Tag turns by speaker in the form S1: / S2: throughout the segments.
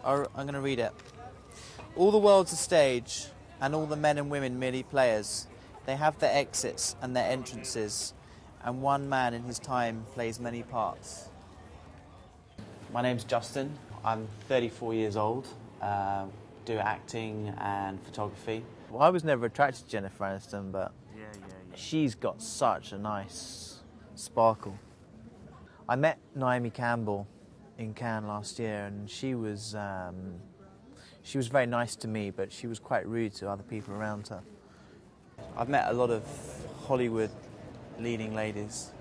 S1: I'm going to read it. All the world's a stage, and all the men and women merely players. They have their exits and their entrances, and one man in his time plays many parts. My name's Justin. I'm 34 years old. Do acting and photography. Well, I was never attracted to Jennifer Aniston, but she's got such a nice sparkle. I met Naomi Campbell in Cannes last year, and she was very nice to me, but she was quite rude to other people around her. I've met a lot of Hollywood leading ladies.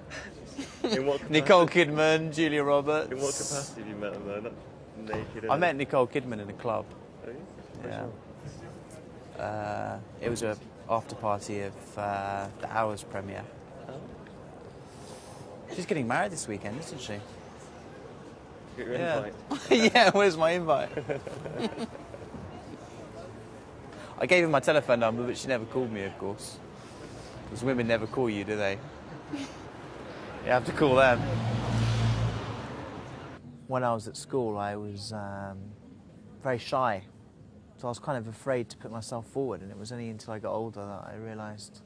S2: In what capacity?
S1: Nicole Kidman, Julia Roberts.
S2: In what capacity have you met them though? Not naked?
S1: I met Nicole Kidman in a club.
S2: Oh,
S1: Yeah. It was an after party of the Hours premiere.
S2: Oh.
S1: She's getting married this weekend, isn't she?
S2: Get your invite.
S1: Yeah, where's my invite? I gave her my telephone number, but she never called me, of course. Because women never call you, do they? You have to call them. When I was at school, I was very shy. So I was kind of afraid to put myself forward, and it was only until I got older that I realised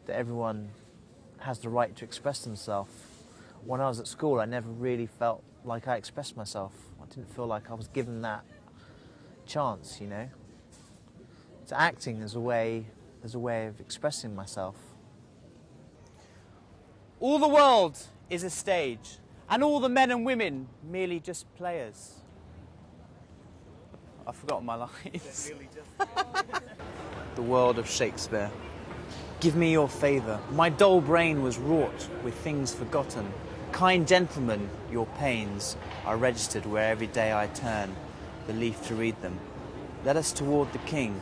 S1: that everyone has the right to express themselves. When I was at school, I never really felt like I expressed myself. I didn't feel like I was given that chance, you know. So acting is a way of expressing myself. All the world is a stage, and all the men and women merely just players. I've forgotten my lines. The world of Shakespeare. Give me your favour. My dull brain was wrought with things forgotten. Kind gentlemen, your pains are registered where every day I turn the leaf to read them. Let us toward the king.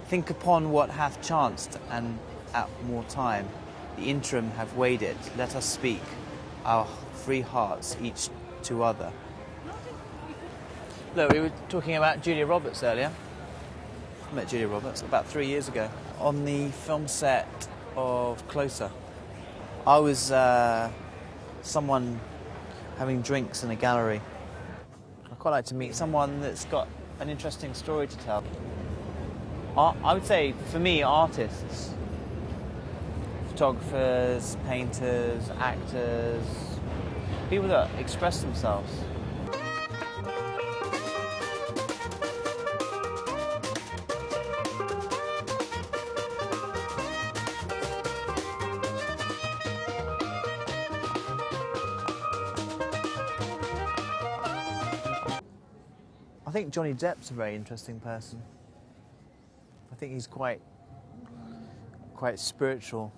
S1: Think upon what hath chanced, and at more time the interim have weighed it. Let us speak our free hearts each to other. Look, we were talking about Julia Roberts earlier. I met Julia Roberts about 3 years ago on the film set of Closer. I was someone having drinks in a gallery. I'd quite like to meet someone that's got an interesting story to tell. I would say, for me, artists, photographers, painters, actors, people that express themselves. I think Johnny Depp's a very interesting person. I think he's quite spiritual.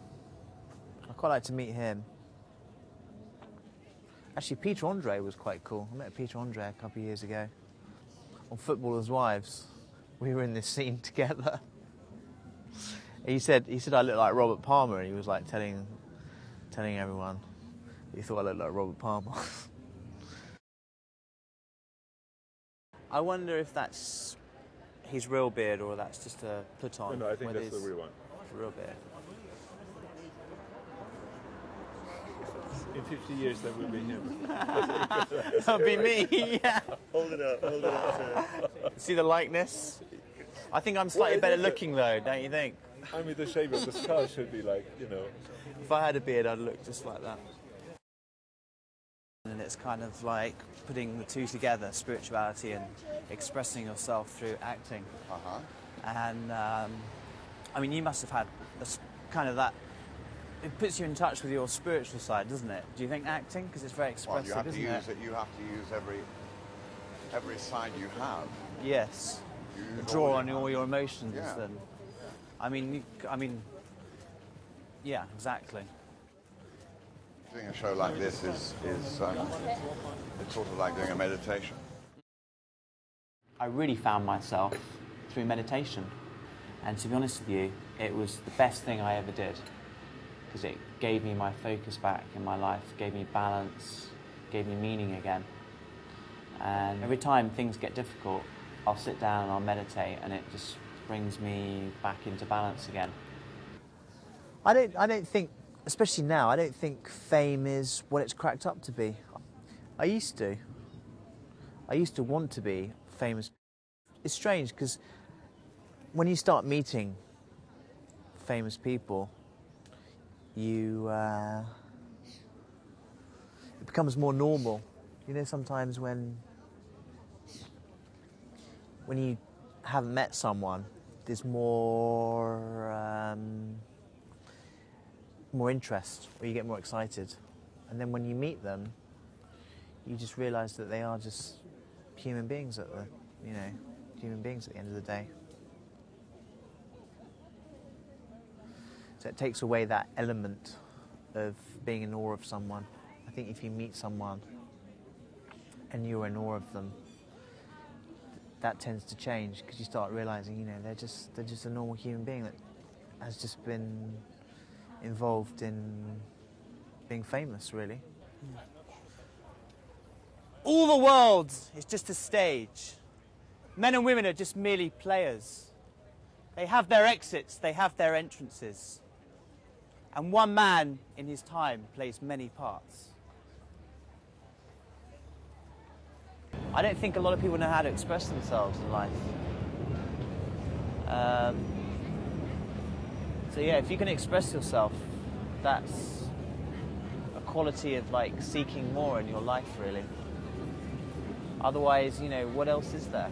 S1: I'd quite like to meet him. Actually, Peter Andre was quite cool. I met Peter Andre a couple of years ago on Footballers' Wives. We were in this scene together. He said I looked like Robert Palmer, and he was like telling everyone he thought I looked like Robert Palmer. I wonder if that's his real beard or that's just a put-on.
S3: No, I think that's the real one.
S1: Real beard.
S3: In 50 years, that will be him.
S1: That'll be me, yeah.
S2: Hold it up.
S1: See the likeness? I think I'm slightly better looking though, don't you think?
S3: I mean, the shape of the skull should be like, you know.
S1: If I had a beard, I'd look just like that. And it's kind of like putting the two together, spirituality and expressing yourself through acting.
S4: Uh-huh.
S1: And I mean, you must have had kind of that. It puts you in touch with your spiritual side, doesn't it? Do you think acting? Because it's very expressive,
S4: well, you have
S1: isn't
S4: to use
S1: it?
S4: You have to use every side you have.
S1: Yes.
S4: You
S1: Draw on all your emotions.
S4: Yeah.
S1: And I mean, yeah, exactly.
S4: Doing a show like this is it's sort of like doing a meditation.
S1: I really found myself through meditation. And to be honest with you, it was the best thing I ever did. Because it gave me my focus back in my life, gave me balance, gave me meaning again. And every time things get difficult, I'll sit down and I'll meditate, and it just brings me back into balance again. I don't think, especially now, I don't think fame is what it's cracked up to be. I used to. I used to want to be famous. It's strange because when you start meeting famous people, it becomes more normal. You know, sometimes when you haven't met someone, there's more interest, or you get more excited. And then when you meet them, you just realise that they are just human beings at the end of the day. So it takes away that element of being in awe of someone. I think if you meet someone and you're in awe of them, that tends to change because you start realising, they're just a normal human being that has just been involved in being famous, really. All the world is just a stage. Men and women are just merely players. They have their exits, they have their entrances. And one man in his time plays many parts. I don't think a lot of people know how to express themselves in life. So yeah, if you can express yourself, that's a quality of seeking more in your life, really. Otherwise, what else is there?